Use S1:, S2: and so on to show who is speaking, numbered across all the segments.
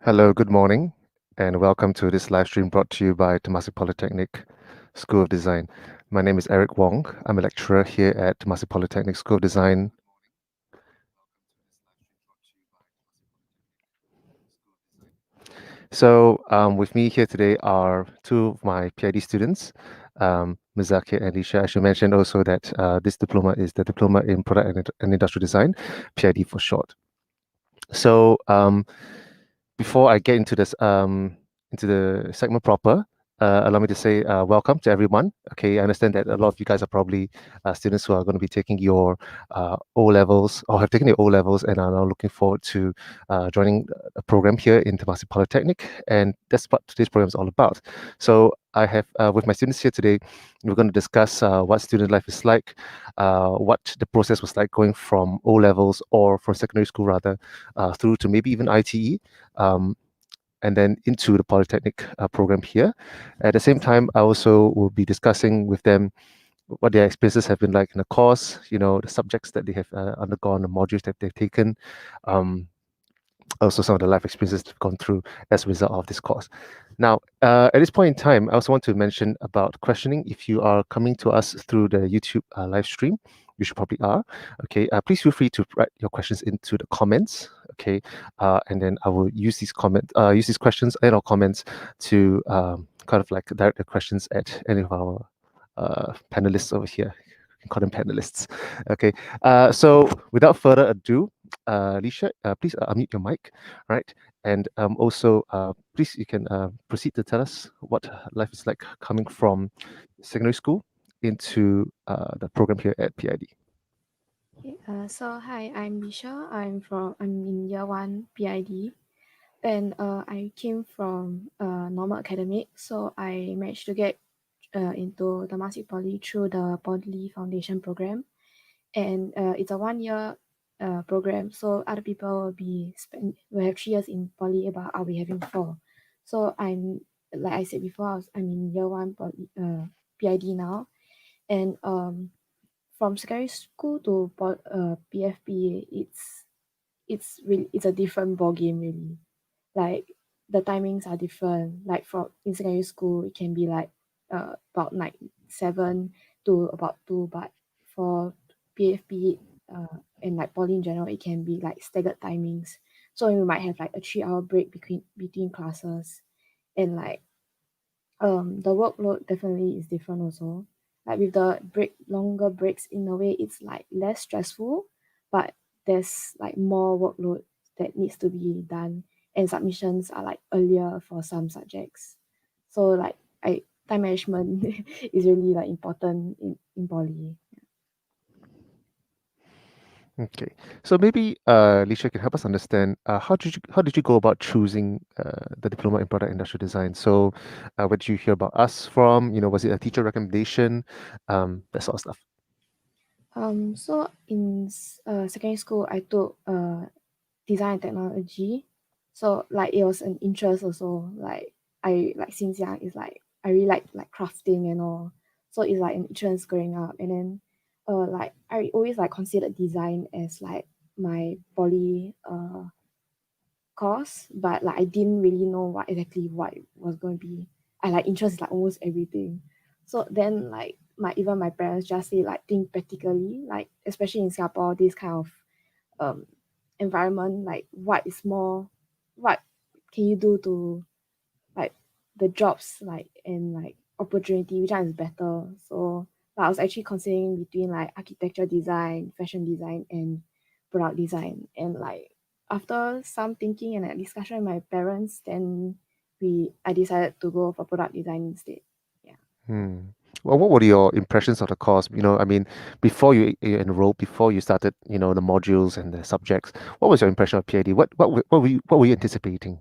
S1: Hello, good morning, and welcome to this live stream brought to you by Temasek Polytechnic School of Design. My name is Eric Wong. I'm a lecturer here at Temasek Polytechnic School of Design. So, with me here today are two of my PID students, Mizaki and Alicia. I should mention also that this diploma is the Diploma in Product and Industrial Design, PID for short. So, before I get into the segment proper, allow me to say welcome to everyone. Okay, I understand that a lot of you guys are probably students who are going to be taking your O levels or have taken your O levels and are now looking forward to joining a program here in Temasek Polytechnic, and that's what today's program is all about. So I have with my students here today, we're going to discuss what student life is like, what the process was like going from O levels or from secondary school rather through to maybe even ITE. And then into the Polytechnic program here. At the same time, I also will be discussing with them what their experiences have been like in the course, the subjects that they have undergone, the modules that they've taken, also some of the life experiences they've gone through as a result of this course. Now, at this point in time, I also want to mention about questioning. If you are coming to us through the YouTube live stream, you should probably are. Okay, please feel free to write your questions into the comments. Okay, and then I will use these questions and our comments to kind of like direct the questions at any of our panelists over here. You can call them panelists. Okay, so without further ado, Alicia, please unmute your mic, right? And also, please, you can proceed to tell us what life is like coming from secondary school into the program here at PID.
S2: Okay, so hi, I'm Bisha. I'm in year one PID, and I came from normal academic, so I managed to get into Temasek Poly through the Poly Foundation program, and it's a 1 year program. So other people will have 3 years in poly, but I'll be having 4. So I'm like I said before, I'm in year one poly, PID now, and from secondary school to PFP, it's a different ball game really. Like the timings are different. Like for in secondary school, it can be like about like 7 to about 2, but for PFP and like poly in general, it can be like staggered timings. So you might have like a 3 hour break between classes, and like the workload definitely is different also. Like with the longer breaks, in a way it's like less stressful, but there's like more workload that needs to be done, and submissions are like earlier for some subjects. So like I time management is really like important in poly.
S1: Okay, so maybe Alicia can help us understand how did you go about choosing the diploma in product industrial design? So, where did you hear about us from? Was it a teacher recommendation? That sort of stuff.
S2: So in secondary school, I took design and technology. So like it was an interest also. Like I like since young, it's like I really like crafting and all. So it's like an interest growing up. And then like I always like considered design as like my poly course, but like I didn't really know what it was going to be. I like interest like almost everything. So then like my parents just say like think practically, like especially in Singapore, this kind of um environment, like what can you do to like the jobs like and like opportunity, which one is better. So like, I was actually considering between like architecture design, fashion design, and product design. And like after some thinking and a discussion with my parents, then I decided to go for product design instead. Yeah.
S1: Hmm. Well, what were your impressions of the course? I mean, before you enrolled, before you started, the modules and the subjects, what was your impression of PID? What were you anticipating?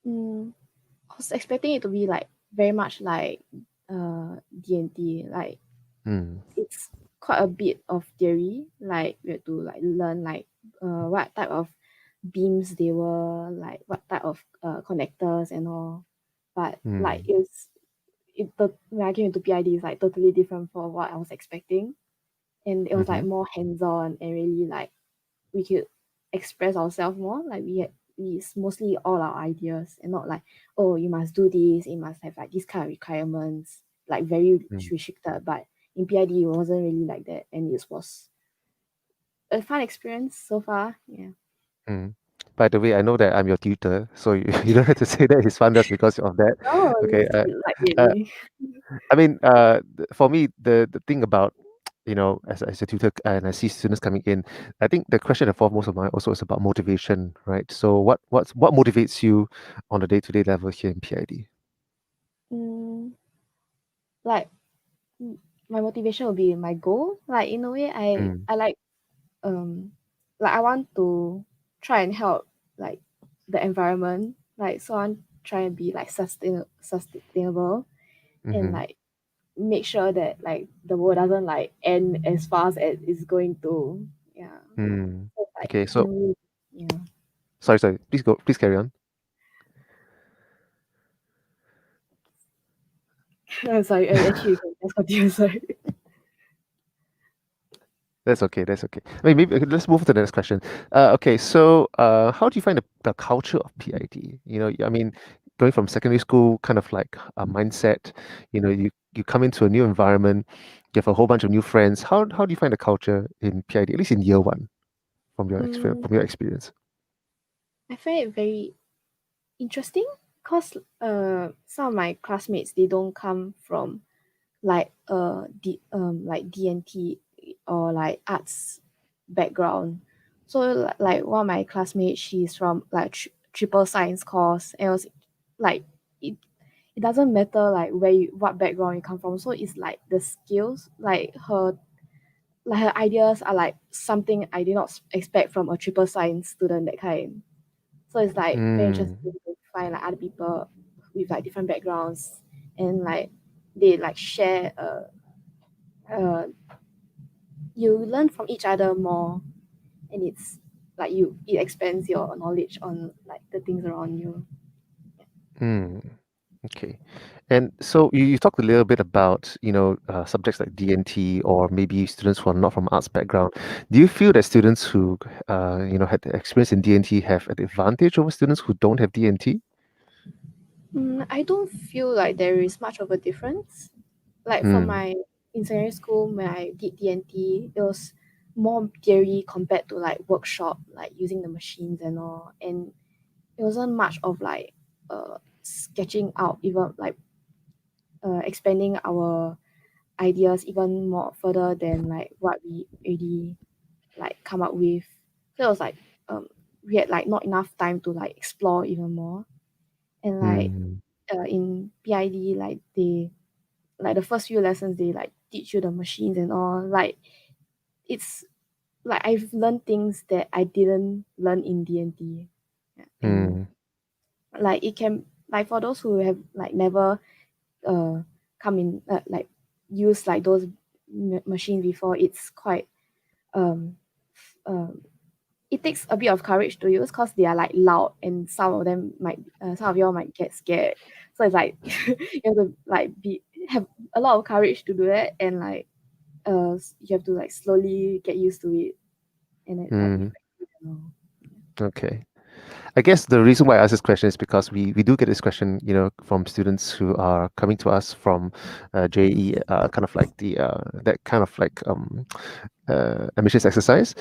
S2: I was expecting it to be like very much like D&T, like
S1: Hmm.
S2: it's quite a bit of theory. Like we had to like learn like what type of beams they were, like what type of connectors and all. But like
S1: Hmm.
S2: when I came into PID, it's like totally different from what I was expecting, and it was
S1: Mm-hmm.
S2: like more hands on and really like we could express ourselves more. Like we had is mostly all our ideas and not like, oh, you must do this, it must have like this kind of requirements, like very
S1: mm,
S2: restricted. But in PID, it wasn't really like that, and it was a fun experience so far. Yeah.
S1: mm. By the way, I know that I'm your tutor, so you, you don't have to say that it's fun just because of that.
S2: Oh,
S1: Okay.
S2: like
S1: Uh,
S2: really.
S1: I mean, for me, the thing about, as a tutor and I see students coming in, I think the question and foremost of mine also is about motivation, right? So what motivates you on a day-to-day level here in PID?
S2: Mm, like my motivation will be my goal. Like in a way,
S1: Mm,
S2: I um like I want to try and help like the environment. Like so I want try and be like sustainable and
S1: mm-hmm,
S2: like make sure that like the world doesn't like end as fast as it's going to. Yeah.
S1: mm.
S2: So like
S1: Okay,
S2: in
S1: so
S2: a way, yeah.
S1: sorry, please carry on.
S2: Sorry, actually you can just continue, sorry.
S1: That's okay. That's okay. I mean, maybe okay, let's move to the next question. Okay, so how do you find the culture of PID? I mean, going from secondary school, kind of like a mindset. You come into a new environment, you have a whole bunch of new friends. How do you find the culture in PID, at least in year one, from your experience?
S2: Mm,
S1: From your experience?
S2: I find it very interesting because some of my classmates they don't come from like DNT or like arts background. So like one of my classmates, she's from like triple science course, and it was like it doesn't matter like what background you come from. So it's like the skills, like her ideas are like something I did not expect from a triple science student that kind. So it's like very
S1: Mm,
S2: interesting to find like other people with like different backgrounds and like they like share uh you learn from each other more and it's like it expands your knowledge on like the things around you.
S1: mm. Okay. And so you talked a little bit about, subjects like DNT or maybe students who are not from arts background. Do you feel that students who, had the experience in DNT have an advantage over students who don't have DNT?
S2: I don't feel like there is much of a difference. Like for
S1: Mm,
S2: my in secondary school when I did DNT, it was more theory compared to like workshop, like using the machines and all. And it wasn't much of like sketching out, even like expanding our ideas even more further than like what we already like come up with. So it was like we had like not enough time to like explore even more. And like
S1: mm,
S2: in PID, like the first few lessons they like teach you the machines and all. Like it's like I've learned things that I didn't learn in DNT. Yeah. And
S1: mm,
S2: like it can like for those who have like never uh come in like use like those machines before, it's quite um um it takes a bit of courage to use because they are like loud and some of y'all might get scared. So it's like you have to like be have a lot of courage to do that and like you have to like slowly get used to it and it like
S1: mm.
S2: effective and all.
S1: Okay. I guess the reason why I ask this question is because we do get this question, from students who are coming to us from JE, kind of like that kind of like admissions exercise,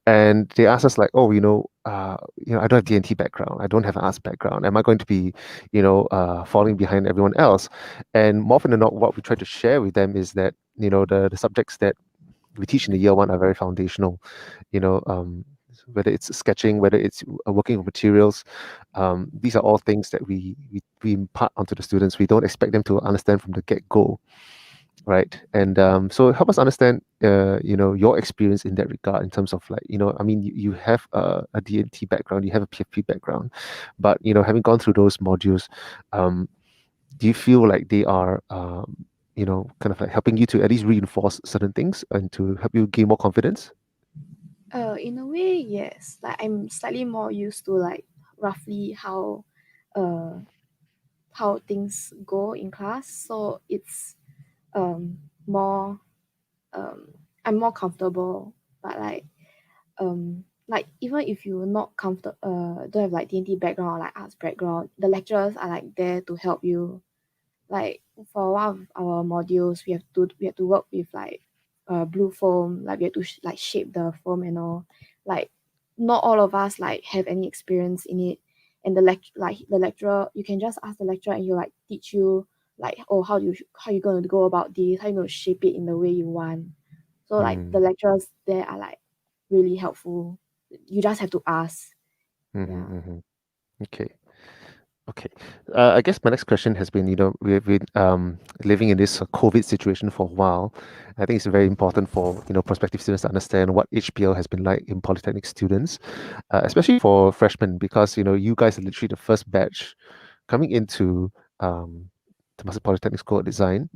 S1: and they ask us like, oh, I don't have DNT background, I don't have an arts background. Am I going to be, falling behind everyone else? And more often than not, what we try to share with them is that the subjects that we teach in the year one are very foundational. You know, whether it's sketching, whether it's working with materials, these are all things that we impart onto the students. We don't expect them to understand from the get go, right? And so help us understand, your experience in that regard in terms of like, I mean, you have a D&T background, you have a PFP background, but having gone through those modules, um, do you feel like they are, kind of like helping you to at least reinforce certain things and to help you gain more confidence?
S2: In a way, yes. Like I'm slightly more used to like roughly uh how things go in class. So it's more I'm more comfortable. But like like even if you're not comfortable don't have like D&T background or like arts background, the lecturers are like there to help you. Like for one of our modules, we have to work with like blue foam. Like we have to like shape the foam and all. Like not all of us like have any experience in it. And the lecturer, you can just ask the lecturer and he'll like teach you like, oh, how you going to go about this, how you going to shape it in the way you want. So like the
S1: Mm,
S2: lecturers there are like really helpful. You just have to ask. Yeah.
S1: mhm, mhm. Okay. Okay. I guess my next question has been, we've been living in this COVID situation for a while. I think it's very important for, prospective students to understand what HPL has been like in polytechnic students, especially for freshmen, because, you guys are literally the first batch coming into um, Temasek Polytechnic School of Design.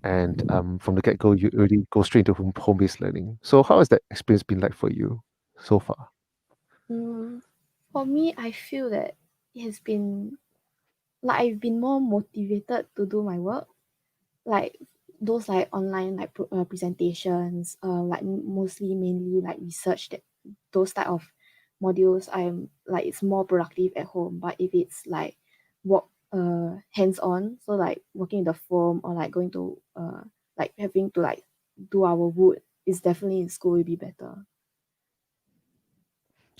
S1: And from the get-go, you already go straight into home-based learning. So how has that experience been like for you so far?
S2: Mm, for me, I feel that it has been like I've been more motivated to do my work, like those like online like presentations, like mostly mainly like research, that those type of modules. I'm like it's more productive at home. But if it's like work hands on, so like working in the foam or like going to like having to like do our wood, is definitely in school will be better.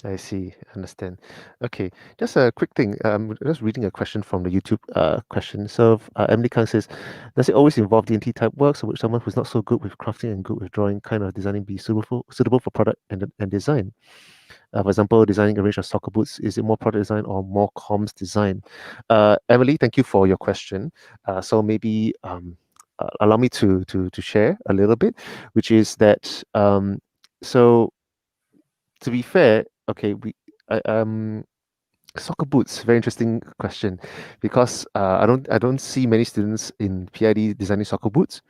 S1: I see, understand. Okay, just a quick thing. Just reading a question from the YouTube question. So Emily Kang says, does it always involve D&T type work? So would someone who's not so good with crafting and good with drawing, kind of designing, be suitable for product and design? For example, designing a range of soccer boots. Is it more product design or more comms design? Emily, thank you for your question. So maybe allow me to share a little bit, which is that so to be fair, okay, I, soccer boots, very interesting question, because I don't see many students in PID designing soccer boots.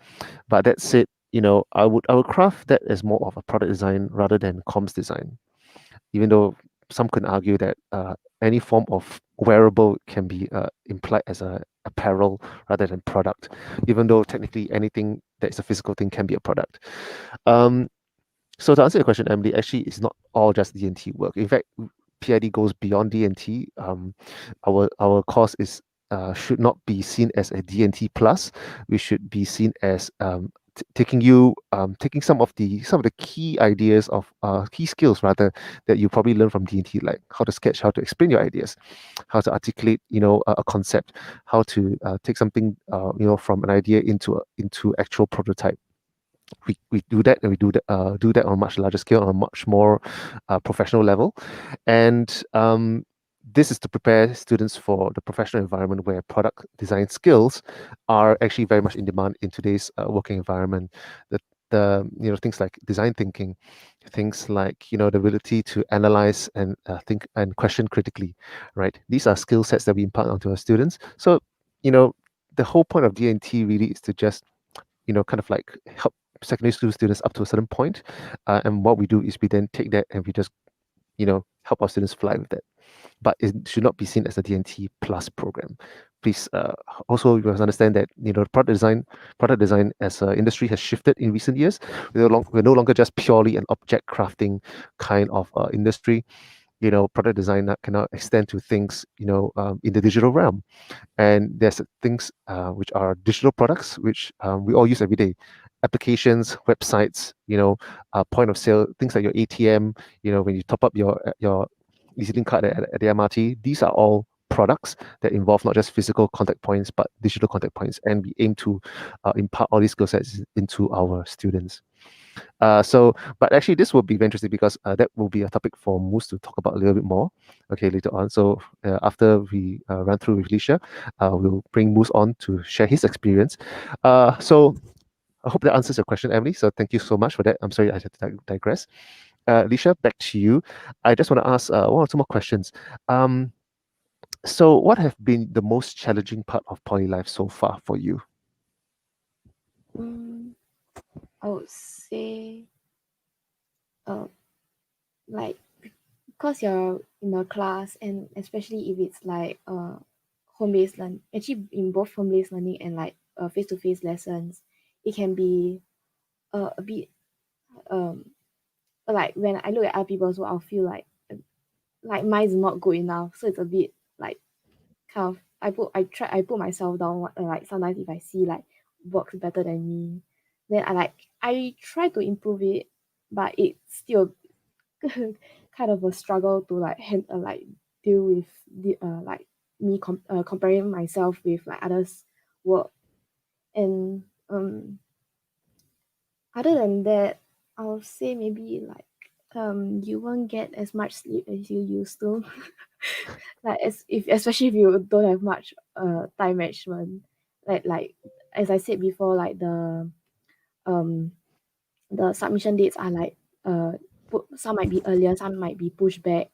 S1: But that said, I would craft that as more of a product design rather than comms design. Even though some can argue that any form of wearable can be implied as a apparel rather than product, even though technically anything that is a physical thing can be a product. Um, so to answer your question, Emily, actually, it's not all just D&T work. In fact, PID goes beyond D&T. Our course is should not be seen as a D&T plus. We should be seen as taking some of the key ideas of key skills rather that you probably learn from D&T, like how to sketch, how to explain your ideas, how to articulate a concept, how to take something from an idea into actual prototype. We do that, and we do that on a much larger scale, on a much more professional level. And this is to prepare students for the professional environment where product design skills are actually very much in demand in today's working environment. The things like design thinking, things like the ability to analyze and think and question critically, right? These are skill sets that we impart onto our students. So you know the whole point of D&T really is to just kind of like help secondary school students up to a certain point. And what we do is we then take that and we just, help our students fly with that. But it should not be seen as a DNT plus program. Please also you must understand that product design as an industry has shifted in recent years. We're no longer just purely an object crafting kind of industry. Product design can now extend to things in the digital realm, and there's things which are digital products which we all use every day, applications, websites, point of sale, things like your ATM, when you top up your EasyLink card at the MRT. These are all products that involve not just physical contact points but digital contact points, and we aim to impart all these skill sets into our students. But actually, this will be very interesting because that will be a topic for Moose to talk about a little bit more, okay, later on. So after we run through with Lisha, we'll bring Moose on to share his experience. So I hope that answers your question, Emily. So thank you so much for that. I'm sorry I had to digress. Lisha, back to you. I just want to ask one or two more questions. Um, so what have been the most challenging part of poly life so far for you?
S2: Mm, I would say uh, like because you're in a class, and especially if it's like home-based learn actually in both home-based learning and like face-to-face lessons, it can be a bit um like when I look at other people, so I'll feel like mine is not good enough. So it's a bit like kind of I put myself down like sometimes if I see like works better than me, then I try to improve it, but it's still kind of a struggle to like deal with the me comparing myself with like others work. And other than that, I'll say maybe like you won't get as much sleep as you used to. Like especially if you don't have much time management. Like as I said before, like um the submission dates are like some might be earlier, some might be pushed back.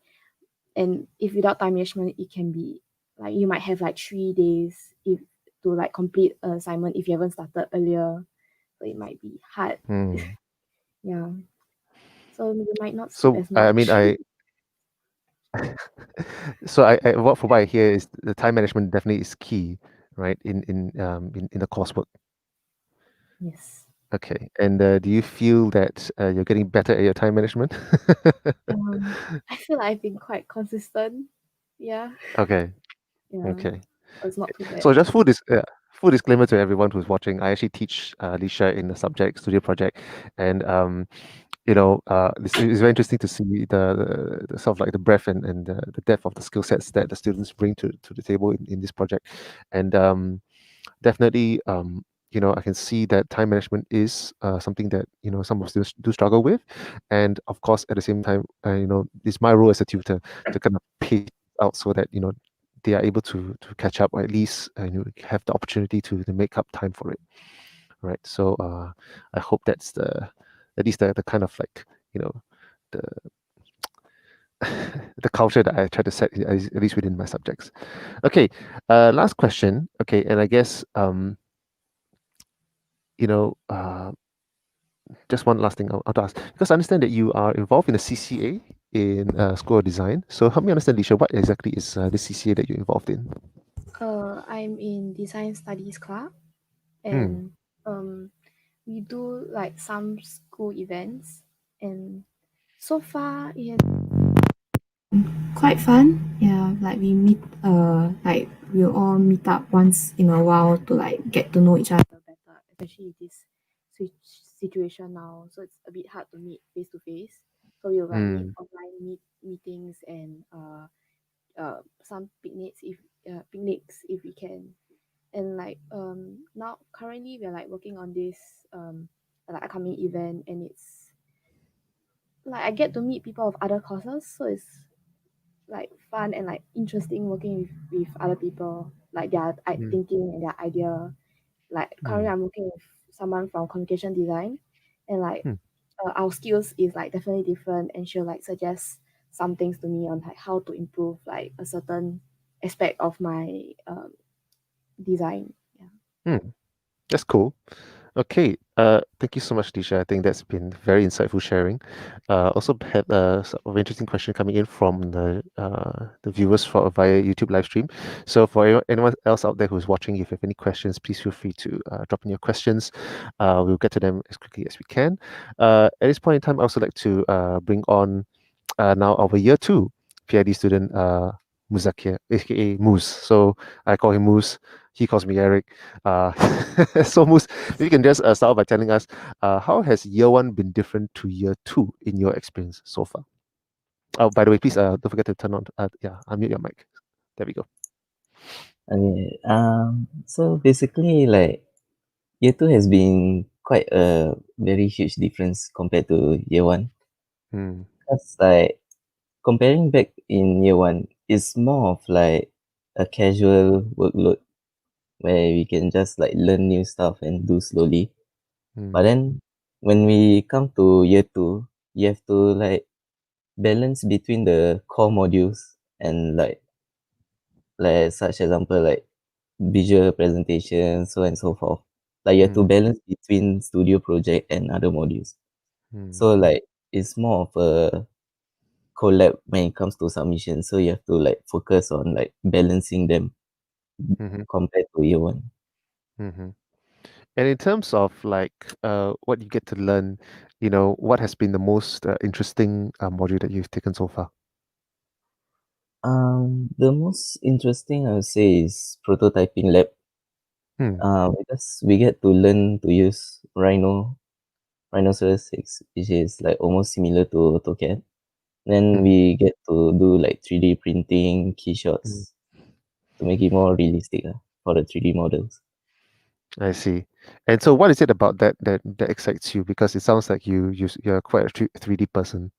S2: And if without time management, it can be like you might have like 3 days if to like complete an assignment if you haven't started earlier. So it might be hard.
S1: Hmm.
S2: Yeah. So you might not sleep
S1: So
S2: as
S1: I mean,
S2: much.
S1: I so I what from what I hear is the time management definitely is key, right? In the coursework.
S2: Yes.
S1: Okay. And do you feel that you're getting better at your time management?
S2: I feel like I've been quite consistent. Yeah.
S1: Okay.
S2: Yeah.
S1: Okay.
S2: So it's not too bad.
S1: So just full disclaimer to everyone who's watching. I actually teach Lisha in the subject studio project, and it's very interesting to see the sort of like the breadth and the depth of the skill sets that the students bring to the table in this project, and definitely I can see that time management is something that some of students do struggle with, and of course at the same time it's my role as a tutor to kind of pace out so that they are able to catch up, or at least have the opportunity to make up time for it, right? So I hope that's the at least the kind of like the the culture that I try to set at least within my subjects. Okay, last question. Okay, and I guess you know, just one last thing I'll ask, because I understand that you are involved in a CCA in School of Design. So help me understand, Lisha, what exactly is the CCA that you're involved in?
S2: I'm in design studies club,
S1: Hmm.
S2: and we do like some school events, and so far it has quite fun. Yeah, like we meet like we'll all meet up once in a while to like get to know each other better, especially this situation now. So it's a bit hard to meet face to face. So we'll like meet
S1: Hmm.
S2: online meetings and some picnics if we can. And like now currently we're like working on this like upcoming event, and it's like I get to meet people of other courses, so it's like fun and like interesting working with other people, like their
S1: Hmm.
S2: thinking and their idea. Like currently
S1: Hmm.
S2: I'm working with someone from communication design, and like
S1: Hmm.
S2: our skills is like definitely different, and she'll like suggest some things to me on like how to improve like a certain aspect of my design. Yeah.
S1: Hmm. That's cool. Okay, thank you so much, Disha. I think that's been very insightful sharing. Also had a sort of interesting question coming in from the viewers via YouTube live stream. So for anyone else out there who's watching, if you have any questions, please feel free to drop in your questions. We'll get to them as quickly as we can. At this point in time, I also like to bring on now our year two PID student, Muzakir, aka Moose. So I call him Moose. He calls me Eric. Uh, so Moose, maybe you can just start by telling us how has year one been different to year two in your experience so far? Oh, by the way, please don't forget to turn on, unmute your mic. There we go.
S3: Okay. So basically, like year two has been quite a very huge difference compared to year one.
S1: Hmm.
S3: Because like comparing back in year one, it's more of like a casual workload where we can just like learn new stuff and do slowly. But
S1: Hmm.
S3: then when we come to year two, you have to like balance between the core modules and like such example like visual presentation, so on and so forth. Like you have to
S1: Hmm.
S3: balance between studio project and other modules.
S1: Hmm.
S3: So like it's more of a collab when it comes to submission. So you have to like focus on like balancing them
S1: Hmm.
S3: compared to year one.
S1: Hmm. And in terms of like what you get to learn, what has been the most interesting module that you've taken so far?
S3: The most interesting I would say is prototyping lab.
S1: Hmm.
S3: Because we get to learn to use Rhinoceros 6, which is like almost similar to AutoCAD. Then
S1: Hmm.
S3: we get to do like 3D printing key
S1: Hmm.
S3: shots to make it more realistic for the 3D models.
S1: I see. And so, what is it about that excites you? Because it sounds like you're quite a 3D person.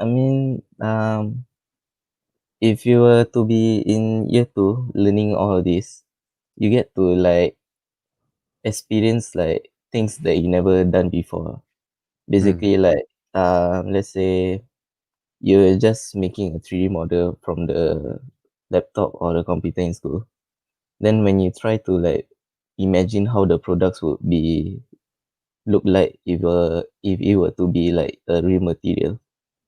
S3: I mean, if you were to be in year two learning all of this, you get to like experience like things that you never done before.
S1: Hmm.
S3: Basically, like let's say you're just making a 3D model from the laptop or the computer in school. Then when you try to like imagine how the products would be look like if it were to be like a real material,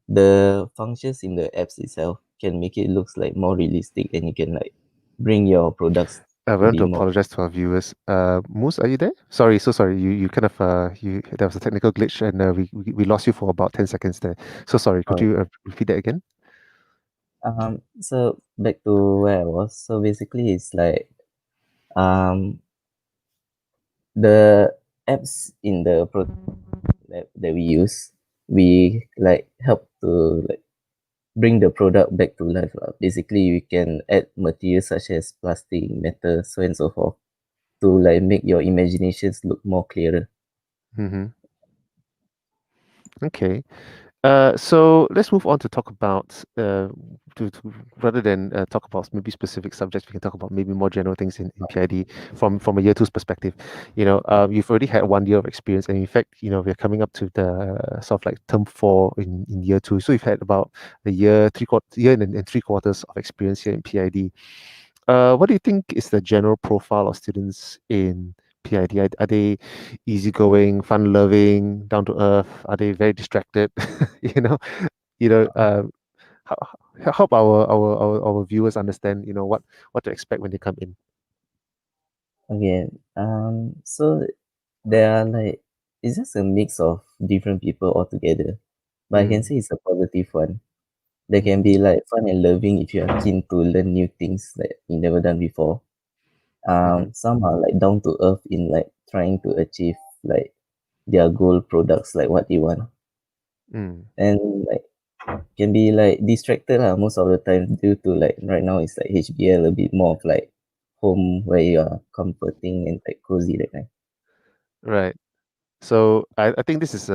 S3: the functions in the apps itself can make it looks like more realistic, and you can like bring your products
S1: I
S3: to
S1: want
S3: be
S1: to
S3: more.
S1: apologize to our viewers. Moose, are you there? Sorry, so sorry. You kind of you there was a technical glitch and we lost you for about 10 seconds there. So sorry. Could
S3: Oh,
S1: you repeat that again?
S3: so back to where I was. So basically, it's like um the apps in the that we use, we like help to like bring the product back to life. Basically, we can add materials such as plastic, metal, so and so forth to like make your imaginations look more clearer.
S1: Mm-hmm. Okay. So let's move on to talk about to rather than talk about maybe specific subjects, we can talk about maybe more general things in PID from a year two's perspective. You've already had 1 year of experience, and in fact, we're coming up to the sort of like term four in year two. So you've had about a year, year and 3 quarters of experience here in PID. What do you think is the general profile of students in PID? Are they easygoing, fun-loving, down to earth? Are they very distracted? you know, you know. How, help our viewers understand, what to expect when they come in.
S3: Okay. So there are like it's just a mix of different people altogether. But I can
S1: Mm,
S3: say it's a positive one. They can
S1: mm-hmm,
S3: be like fun and loving if you are keen to learn new things that you never done before.
S1: mm-hmm,
S3: Some are like down to earth in like trying to achieve like their goal products, like what they want.
S1: mm.
S3: And like can be like distracted most of the time due to like right now it's like HBL a bit more of like home where you are comforting and like cozy that kind.
S1: Right. So I think this is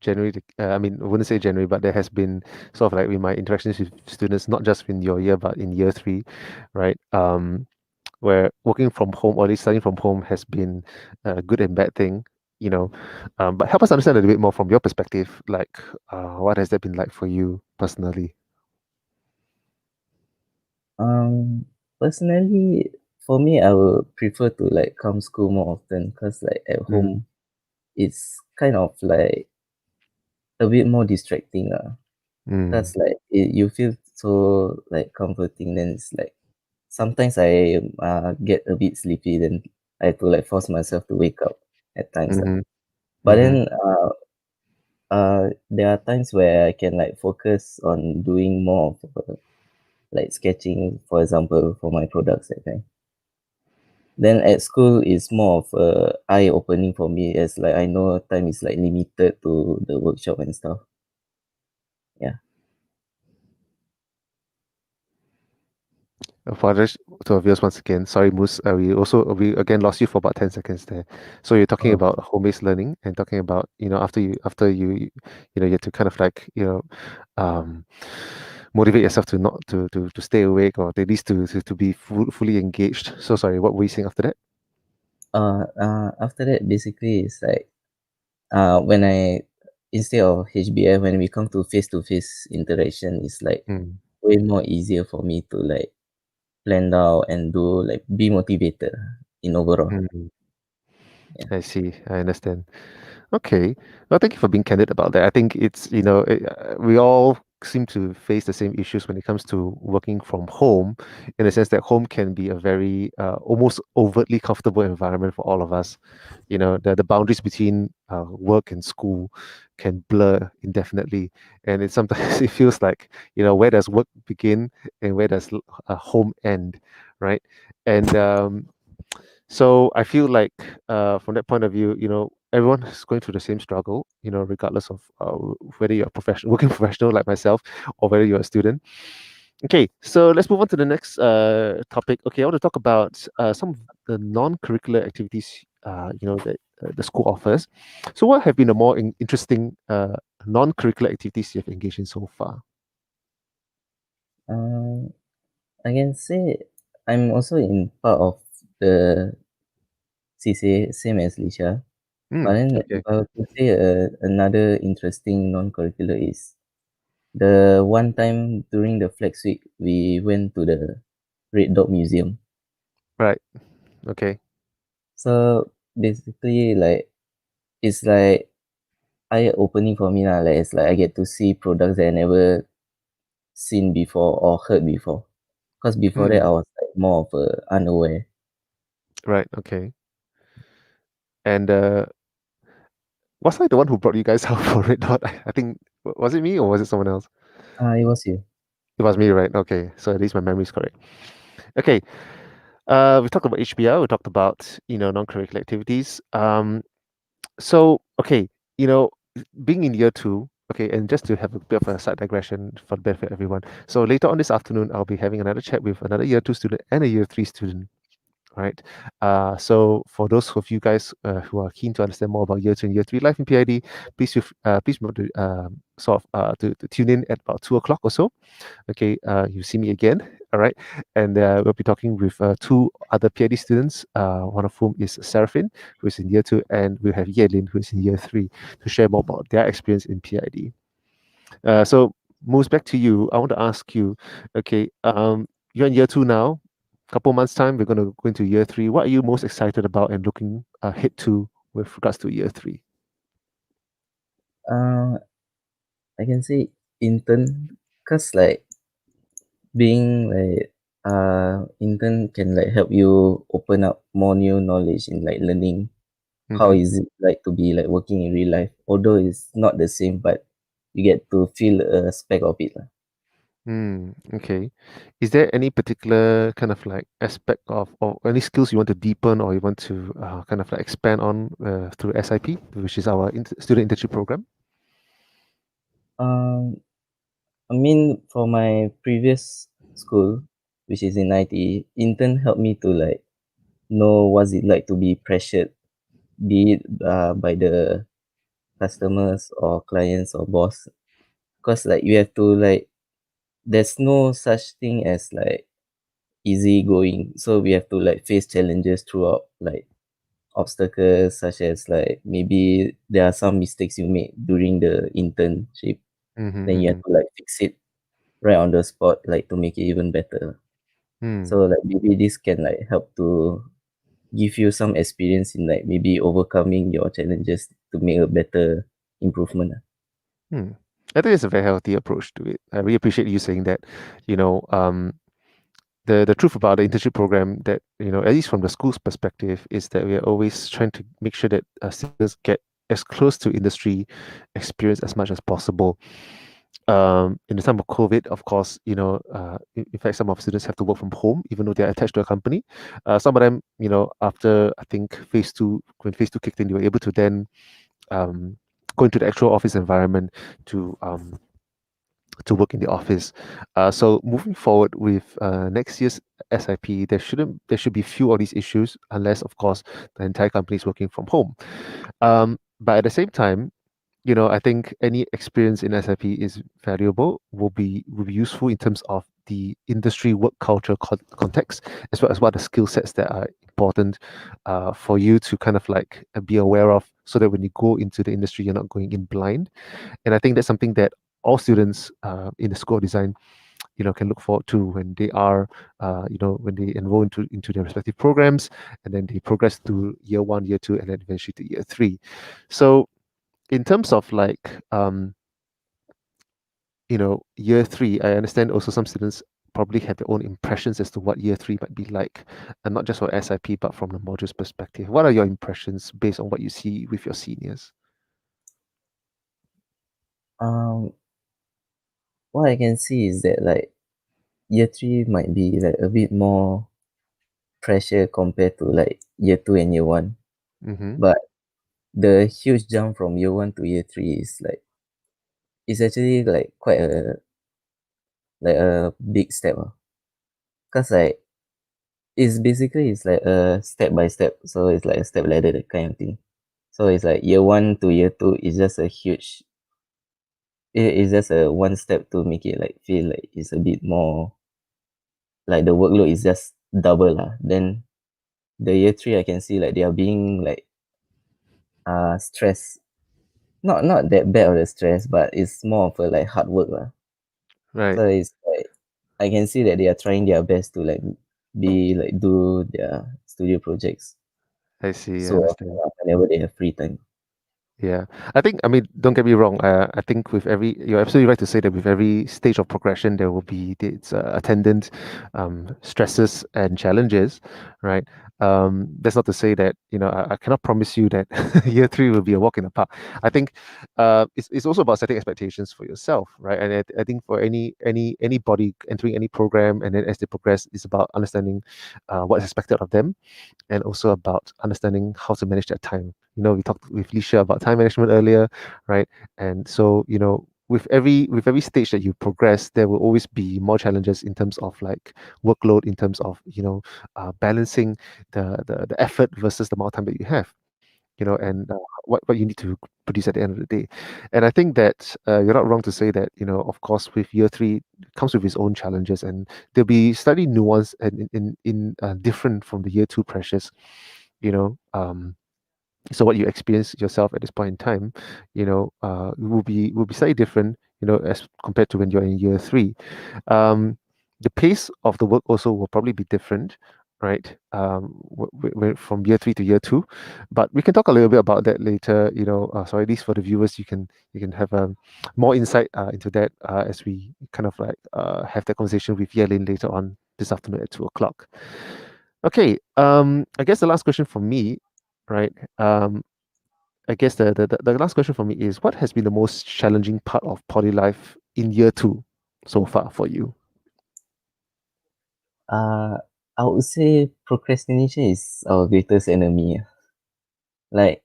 S1: generally, I mean, I wouldn't say generally, but there has been sort of like with my interactions with students, not just in your year, but in year three, right? Where working from home or at least studying from home has been a good and bad thing, you know. But help us understand a little bit more from your perspective, like what has that been like for you personally?
S3: Um, Personally, for me, I would prefer to like come school more often because like at
S1: Mm,
S3: home, it's kind of like a bit more distracting.
S1: mm,
S3: That's like you feel so like comforting. Then it's like sometimes I get a bit sleepy. Then I have to like force myself to wake up at times.
S1: mm-hmm,
S3: But
S1: mm-hmm,
S3: then there are times where I can like focus on doing more of like sketching, for example, for my products that kind. Then at school is more of a eye opening for me as like I know time is like limited to the workshop and stuff. Yeah.
S1: Apologize to our viewers once again. Sorry, Moose. We again lost you for about 10 seconds there. So you're talking
S3: Oh.
S1: about home-based learning and talking about, you have to kind of like, um, motivate yourself to not to stay awake, or at least to be fully engaged. So sorry, what were you saying after that?
S3: After that, basically, it's like when I instead of HBF, when we come to face interaction, it's like
S1: Mm,
S3: way more easier for me to like plan out and do like be motivated in overall.
S1: mm,
S3: Yeah.
S1: I see. I understand. Okay. Well, thank you for being candid about that. I think it's, we all seem to face the same issues when it comes to working from home, in the sense that home can be a very almost overtly comfortable environment for all of us. You know, the boundaries between work and school can blur indefinitely, and it sometimes it feels like, you know, where does work begin and where does home end, right? And so I feel like, from that point of view, you know, everyone is going through the same struggle, you know, regardless of whether you're a professional, working professional like myself, or whether you're a student. Okay, so let's move on to the next topic. Okay, I want to talk about some of the non-curricular activities, you know, that the school offers. So, what have been the more interesting non-curricular activities you've engaged in so far?
S3: Uh, I can say I'm also in part of the CCA, same as Lisha. But then if
S1: Okay,
S3: I were to say another interesting non-curricular is the one time during the Flex Week, we went to the Red Dot Museum.
S1: right. Okay.
S3: So basically, like it's like eye-opening for me lah. Like it's like I get to see products that I never seen before or heard before. Because before that, I
S1: Mm,
S3: was like more of a unaware.
S1: right. Okay. And was I the one who brought you guys out for Red Dot? I think, was it me or was it someone else?
S3: It was you.
S1: It was me, right? Okay, so at least my memory is correct. Okay, we talked about HBR. We talked about, you know, non-curricular activities. So okay, you know, being in year two. Okay, and just to have a bit of a side digression for the benefit of everyone. So later on this afternoon, I'll be having another chat with another year two student and a year three student, right? So for those of you guys who are keen to understand more about year two and year three life in PID, please remember to to tune in at about 2 o'clock or so. Okay, you see me again. All right, and we'll be talking with two other PhD students, one of whom is Seraphine, who is in year two, and we have Yelin, who is in year three, to share more about their experience in PID. So, moves back to you. I want to ask you, okay, you're in year two now. Couple months time, we're going to go into year three. What are you most excited about and looking ahead to with regards to year three?
S3: Uh, I can say intern, cause like being like intern can like help you open up more new knowledge in like learning how
S1: Mm-hmm.
S3: is it like to be like working in real life. Although it's not the same, but you get to feel a speck of it lah.
S1: Okay. Is there any particular kind of like aspect of or any skills you want to deepen or you want to kind of like expand on through SIP, which is our student internship program?
S3: Um, I mean, for my previous school, which is in IT, intern helped me to like know what's it like to be pressured, be it by the customers or clients or boss. Cause like you have to like, there's no such thing as like easy going. So we have to like face challenges throughout, like obstacles such as like maybe there are some mistakes you made during the internship.
S1: Mm-hmm,
S3: Then you
S1: mm-hmm.
S3: have to like fix it right on the spot, like to make it even better.
S1: Mm,
S3: So like maybe this can like help to give you some experience in like maybe overcoming your challenges to make a better improvement.
S1: mm. I think it's a very healthy approach to it. I really appreciate you saying that. You know, the truth about the internship program that, you know, at least from the school's perspective, is that we are always trying to make sure that students get as close to industry experience as much as possible. In the time of COVID, of course, you know, in fact, some of students have to work from home, even though they're attached to a company. Some of them, you know, after I think phase two, when phase two kicked in, they were able to then um, go into the actual office environment to to work in the office. So moving forward with next year's SIP, there should be few of these issues, unless of course the entire company is working from home. But at the same time, you know, I think any experience in SIP is valuable, will be useful in terms of the industry work culture context, as well as what the skill sets that are important for you to kind of like be aware of, so that when you go into the industry, you're not going in blind. And I think that's something that all students in the School of Design, you know, can look forward to when they are, you know, when they enroll into their respective programs, and then they progress to year one, year two, and then eventually to year three. So in terms of like year three, I understand also some students probably have their own impressions as to what year three might be like, and not just for SIP, but from the modules perspective. What are your impressions based on what you see with your seniors?
S3: Um, what I can see is that like year three might be like a bit more pressure compared to like year two and year one.
S1: Mm-hmm.
S3: But the huge jump from year one to year three is like it's actually like quite a big step. Cause like it's like a step by step. So it's like a step ladder that kind of thing. So it's like year one to year two is just a huge it is just a one step to make it like feel like it's a bit more like the workload is just double lah. Then the year three I can see like they are being like stressed. Not that bad of the stress, but it's more of a like hard work lah.
S1: Right.
S3: So it's like I can see that they are trying their best to like be like do their studio projects
S1: I see. I
S3: so often
S1: understand.
S3: whenever they have free time.
S1: Yeah, I mean, don't get me wrong. I think with you're absolutely right to say that with every stage of progression, there will be its attendant stresses and challenges, right? That's not to say that I cannot promise you that year three will be a walk in the park. I think it's also about setting expectations for yourself, right? And I think for anybody entering any program, and then as they progress, it's about understanding what's expected of them, and also about understanding how to manage their time. We talked with Lisha about time management earlier, right? And so, with every stage that you progress, there will always be more challenges in terms of like workload, in terms of balancing the effort versus the amount of time that you have. And what you need to produce at the end of the day. And I think that you're not wrong to say that, of course, with year three, it comes with its own challenges, and they'll be slightly nuanced and different from the year two pressures. you know um so what you experience yourself at this point in time, will be slightly different, as compared to when you're in year three. The pace of the work also will probably be different, right? From year three to year two, but we can talk a little bit about that later. Sorry, at least for the viewers, you can have more insight into that as we kind of like have that conversation with Yelin later on this afternoon at 2 o'clock. Okay, I guess the last question for me, right? I guess the last question for me is, what has been the most challenging part of poly life in year two so far for you?
S3: Uh, I would say procrastination is our greatest enemy. Like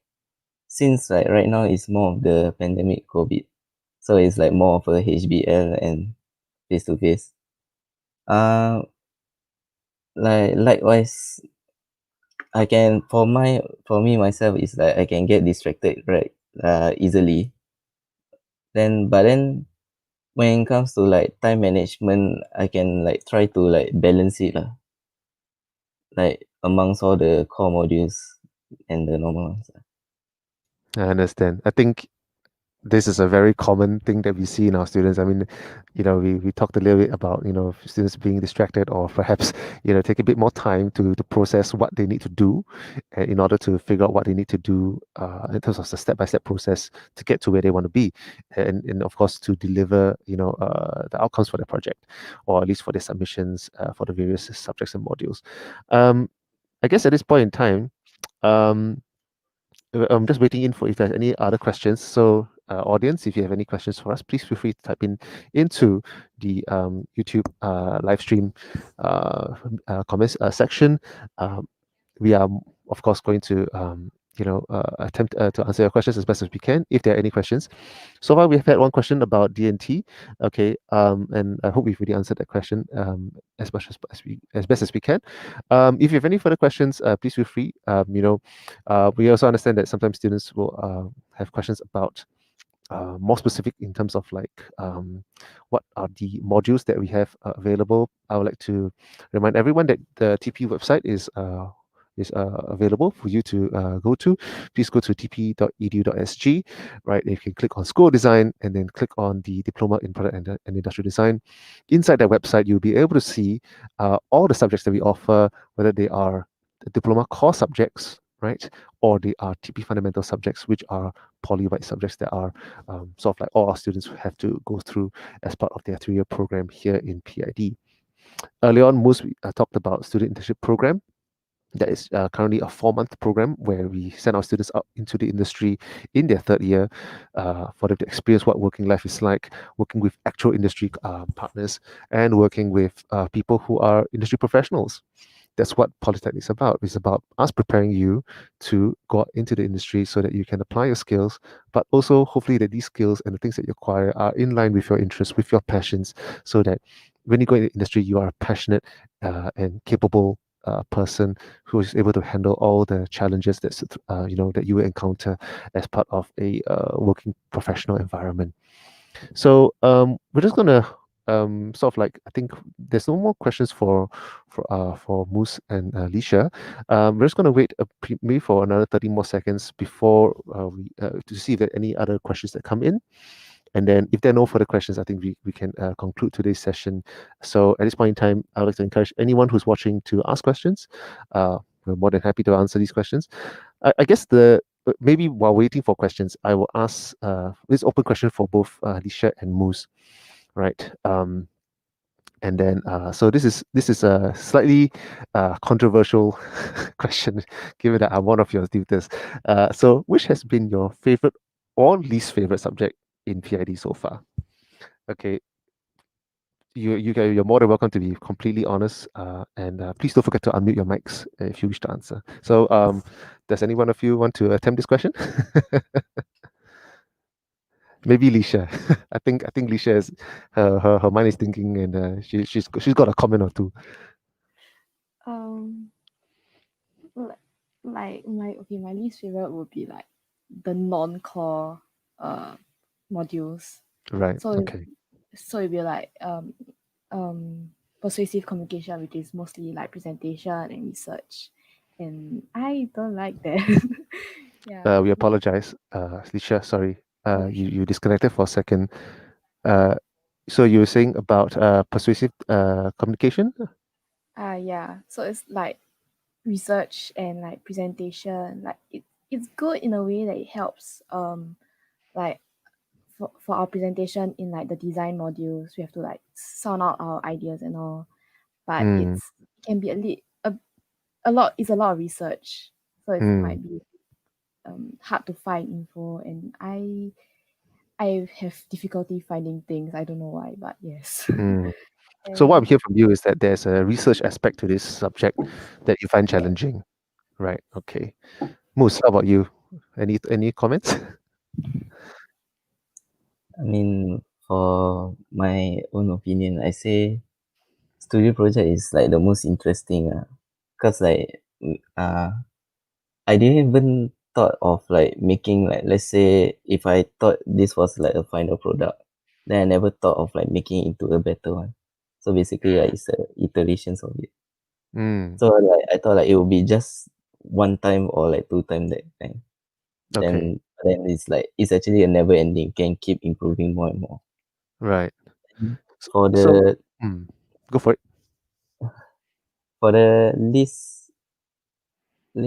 S3: since like right now it's more of the pandemic COVID, so it's like more of a HBL and face to face. Uh, like likewise, I can for me myself is like I can get distracted right easily. But then when it comes to like time management, I can like try to like balance it lah, like amongst all the core modules and the normal ones.
S1: I understand. I think this is a very common thing that we see in our students. I mean, we talked a little bit about, students being distracted, or perhaps, take a bit more time to process what they need to do, in order to figure out what they need to do in terms of the step-by-step process to get to where they want to be. And of course, to deliver, the outcomes for their project, or at least for their submissions for the various subjects and modules. Um, I guess at this point in time, um, I'm just waiting in for if there's any other questions. So, audience, if you have any questions for us, please feel free to type in into the YouTube live stream comments section. Um, we are, of course, going to attempt to answer your questions as best as we can, if there are any questions. So far, we have had one question about DNT. Okay, and I hope we've really answered that question as much as best as we can. If you have any further questions, please feel free. We also understand that sometimes students will have questions about more specific in terms of like what are the modules that we have available. I would like to remind everyone that the TP website is available for you to go to. Please go to tp.edu.sg, right? You can click on school design and then click on the diploma in product and industrial design. Inside that website, you'll be able to see all the subjects that we offer, whether they are diploma core subjects, right, or they are TP fundamental subjects, which are poly-wide subjects that are sort of like all our students have to go through as part of their 3-year program here in PID. Earlier on, most talked about student internship program. That is currently a 4-month program where we send our students out into the industry in their 3rd year for them to experience what working life is like, working with actual industry partners, and working with people who are industry professionals. That's what Polytechnic is about. It's about us preparing you to go out into the industry so that you can apply your skills, but also hopefully that these skills and the things that you acquire are in line with your interests, with your passions, so that when you go into the industry, you are a passionate and capable person who is able to handle all the challenges that that you will encounter as part of a working professional environment. So we're just gonna sort of like, I think there's no more questions for Moose and Lisha. We're just gonna wait maybe for another 30 more seconds before we to see if there are any other questions that come in. And then if there are no further questions, I think we can conclude today's session. So at this point in time, I would like to encourage anyone who's watching to ask questions. We're more than happy to answer these questions. I guess maybe while waiting for questions, I will ask this open question for both Lisha and Moose, right? And then, so this is a slightly controversial question, given that I'm one of your tutors. So, which has been your favorite or least favorite subject in PID so far? Okay, you're more than welcome to be completely honest, and please don't forget to unmute your mics if you wish to answer. So, does any one of you want to attempt this question? Maybe Lisha. I think Lisha is her mind is thinking, and she's got a comment or two.
S2: Um, li- like my least favorite would be like the non-core uh modules.
S1: Right.
S2: So
S1: Okay.
S2: so it'd be like persuasive communication, which is mostly like presentation and research, and I don't like that. Yeah,
S1: We
S2: yeah,
S1: apologize, Lisha. Sorry,
S2: no,
S1: you disconnected for a second. Uh, so you were saying about persuasive communication?
S2: yeah. So it's like research and like presentation. Like it's good in a way that it helps like for our presentation in like the design modules, we have to like sound out our ideas and all. But
S1: Mm,
S2: it can be a lot. It's a lot of research, so it
S1: mm,
S2: might be hard to find info, and I have difficulty finding things. I don't know why, but yes.
S1: mm. So what I'm
S2: And
S1: hearing from you is that there's a research aspect to this subject that you find
S2: yeah,
S1: challenging, right? Okay. Moose, how about you? Any comments?
S3: I mean, for my own opinion, I say studio project is like the most interesting. Cause like I didn't even thought of like making like, let's say if I thought this was like a final product, then I never thought of like making it into a better one. So basically, like it's iterations of it.
S1: Mm,
S3: So like I thought like it would be just one time or like two time that kind.
S1: okay.
S3: Then it's like it's actually a never ending. Can keep improving more and more.
S1: Right.
S3: Mm.
S1: So,
S3: For
S1: so
S3: the
S1: go for it.
S3: for the least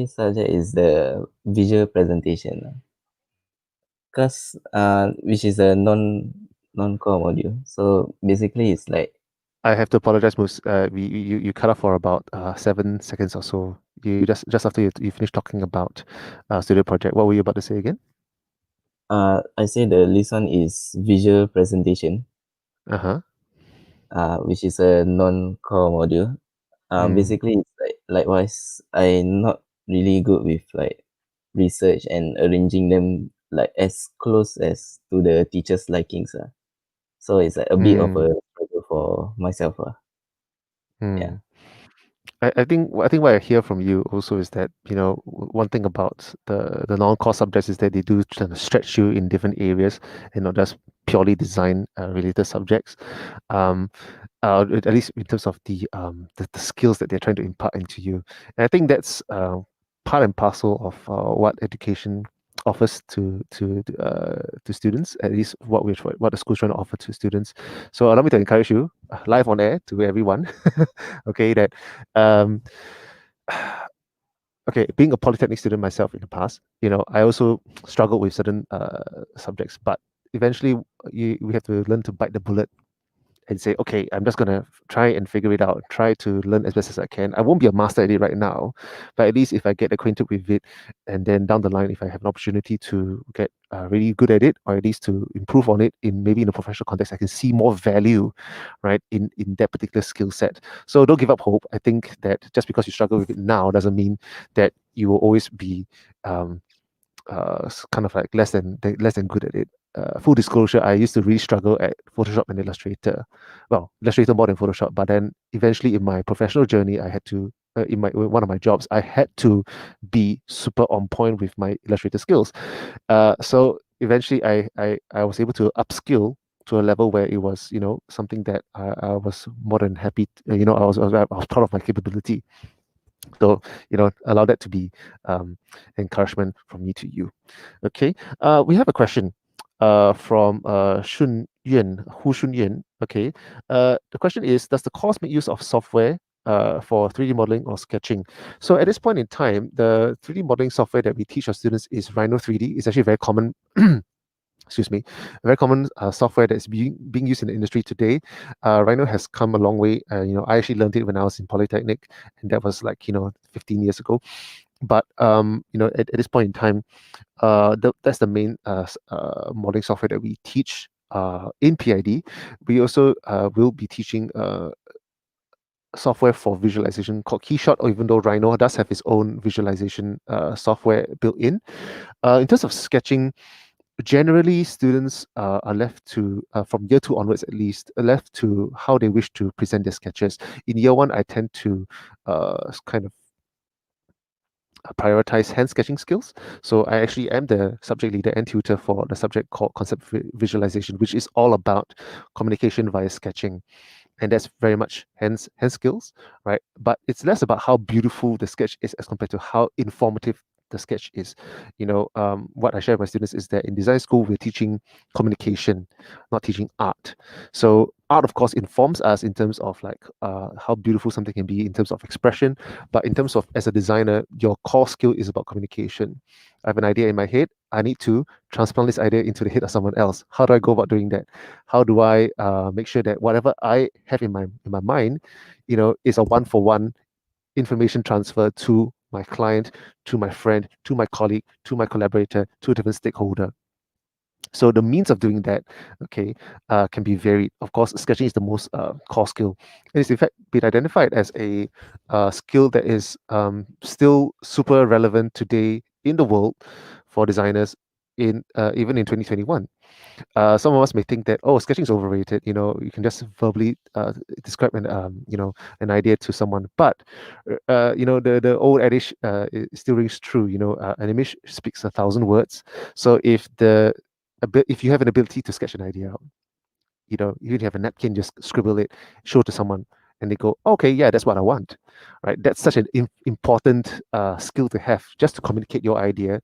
S3: subject is the visual presentation. Cause which is a non-core module. So basically it's like
S1: I have to apologize, Moose. You cut off for about 7 seconds or so. You just after you finished talking about studio project. What were you about to say again?
S3: I say the least one is visual presentation,
S1: Uh-huh.
S3: which is a non-core module.
S1: Mm,
S3: Basically it's like likewise I'm not really good with like research and arranging them like as close as to the teacher's likings. So it's like a bit of
S1: mm,
S3: a struggle for myself. Yeah.
S1: mm. I think what I hear from you also is that, one thing about the non-core subjects is that they do kind of stretch you in different areas and not just purely design related subjects. Um, at least in terms of the skills that they're trying to impart into you. And I think that's part and parcel of what education offers to students, at least what the school's trying to offer to students. So allow me to encourage you live on air to everyone, okay, that um, okay, being a polytechnic student myself in the past, I also struggled with certain subjects, but eventually we have to learn to bite the bullet and say, okay, I'm just gonna try and figure it out, try to learn as best as I can. I won't be a master at it right now, but at least if I get acquainted with it, and then down the line, if I have an opportunity to get really good at it, or at least to improve on it in maybe in a professional context, I can see more value, right, in that particular skill set. So don't give up hope. I think that just because you struggle with it now doesn't mean that you will always be um, kind of like less than good at it. Full disclosure, I used to really struggle at Photoshop and Illustrator. Well, Illustrator more than Photoshop, but then eventually in my professional journey, I had to in my one of my jobs, I had to be super on point with my Illustrator skills. So eventually, I was able to upskill to a level where it was something that I was more than happy. I was proud of my capability. So, allow that to be encouragement from me to you. Okay. We have a question from Hu Shun Yuan. Okay. The question is, does the course make use of software for 3D modeling or sketching? So at this point in time, the 3D modeling software that we teach our students is Rhino 3D. It's actually very common. Excuse me, a very common software that's being used in the industry today. Rhino has come a long way. I actually learned it when I was in Polytechnic, and that was like 15 years ago. But at this point in time, that's the main modeling software that we teach in PID. We also will be teaching software for visualization called Keyshot, or even though Rhino does have its own visualization software built in. In terms of sketching, generally students are left to from year 2 onwards at least left to how they wish to present their sketches. In year 1, I tend to kind of prioritize hand sketching skills. So I actually am the subject leader and tutor for the subject called concept visualization, which is all about communication via sketching, and that's very much hand skills, right? But it's less about how beautiful the sketch is as compared to how informative the sketch is. What I share with my students is that in design school we're teaching communication, not teaching art. So art, of course, informs us in terms of like how beautiful something can be in terms of expression, but in terms of as a designer, your core skill is about communication. I have an idea in my head. I need to transplant this idea into the head of someone else. How do I go about doing that? How do I make sure that whatever I have in my mind, is a one for one information transfer to my client, to my friend, to my colleague, to my collaborator, to a different stakeholder. So the means of doing that, okay, can be varied. Of course, sketching is the most core skill. It is in fact been identified as a skill that is still super relevant today in the world for designers in even in 2021. Some of us may think that, oh, sketching is overrated. You can just verbally describe an idea to someone. But the old adage it still rings true. An image speaks 1,000 words. So if you have an ability to sketch an idea out, you have a napkin, just scribble it, show it to someone, and they go, okay, yeah, that's what I want, right? That's such an important skill to have, just to communicate your idea,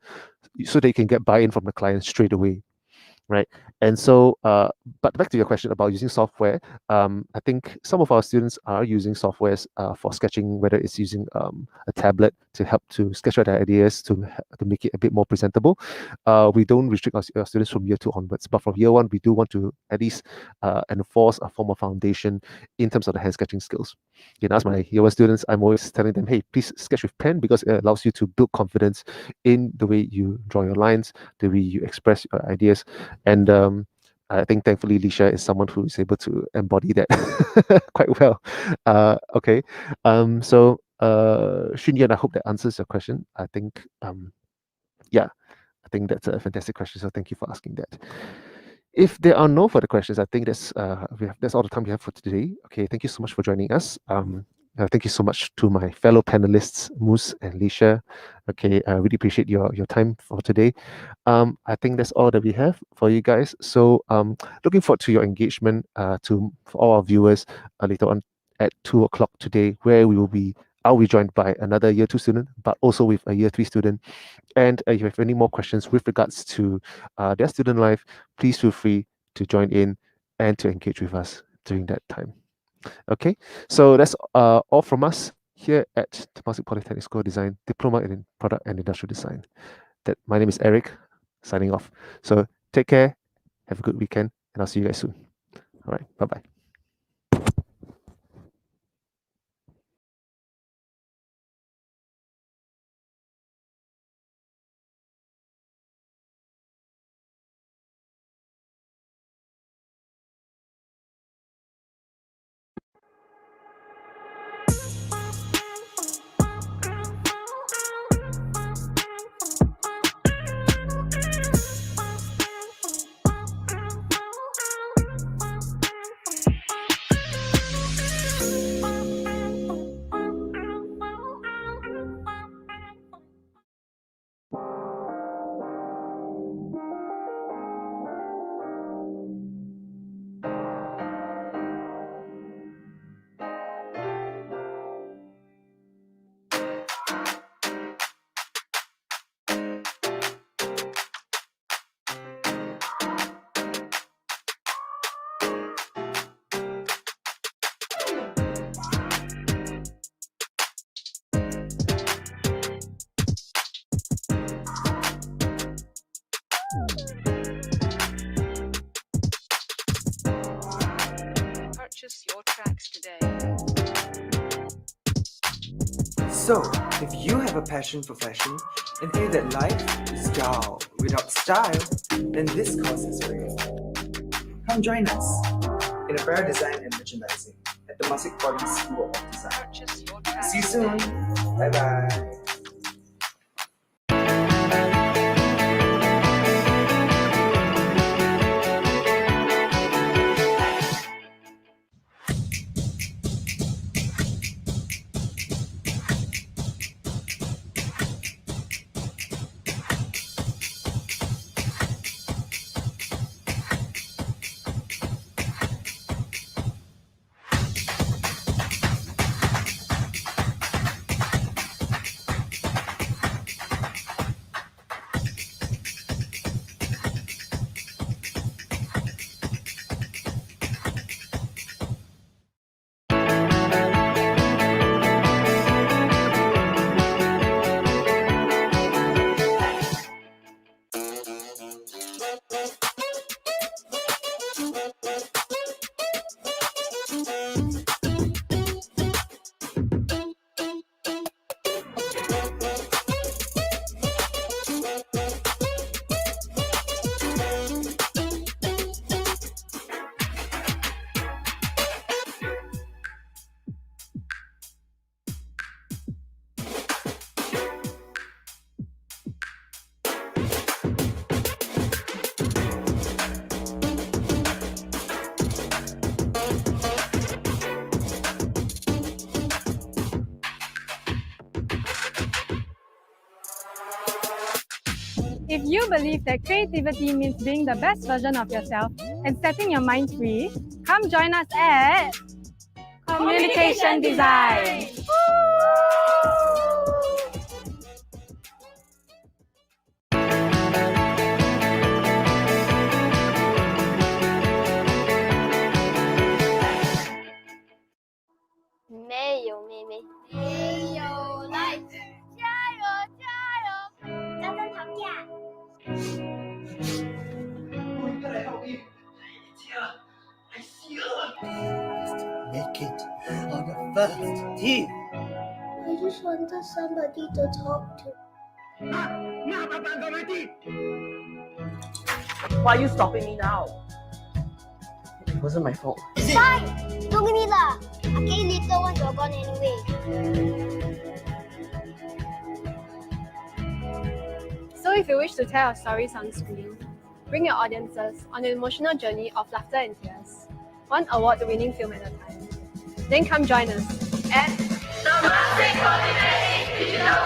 S1: so that you can get buy-in from the client straight away, right? And so, but back to your question about using software, I think some of our students are using softwares for sketching, whether it's using a tablet to help to sketch out their ideas to make it a bit more presentable. We don't restrict our students from year 2 onwards, but from year 1, we do want to at least enforce a form of foundation in terms of the hand sketching skills. As my year 1 students, I'm always telling them, hey, please sketch with pen, because it allows you to build confidence in the way you draw your lines, the way you express your ideas. And I think thankfully Lisha is someone who is able to embody that quite well. Okay. So Xunyan, I hope that answers your question. I think yeah, I think that's a fantastic question. So thank you for asking that. If there are no further questions, I think that's all the time we have for today. Okay, thank you so much for joining us. Thank you so much to my fellow panelists, Moose and Lisha. Okay, I really appreciate your time for today. I think that's all that we have for you guys. So looking forward to your engagement for all our viewers later on at 2 o'clock today, where I'll be joined by another year 2 student, but also with a year 3 student. And if you have any more questions with regards to their student life, please feel free to join in and to engage with us during that time. Okay, so that's all from us here at Temasek Polytechnic School of Design, Diploma in Product and Industrial Design. My name is Eric, signing off. So take care, have a good weekend, and I'll see you guys soon. All right, bye-bye.
S4: Purchase your tracks today.
S5: So, if you have a passion for fashion and feel that life is dull without style, then this course is for you. Come join us in apparel design and merchandising at the Temasek Poly School of Design.
S4: Purchase your tracks
S5: See you soon. Bye bye.
S6: If you believe that creativity means being the best version of yourself and setting your mind free, come join us at Communication Design.
S7: Make it on the first team.
S8: I just wanted somebody to talk to.
S9: Why are you stopping me now? It wasn't my fault.
S8: Fine! Tunggu ni lah. Aki later once you're gone anyway.
S6: So if you wish to tell your stories on screen, bring your audiences on an emotional journey of laughter and tears. One award-winning film at a time. Then come join us at
S4: Temasek Polytechnic Digital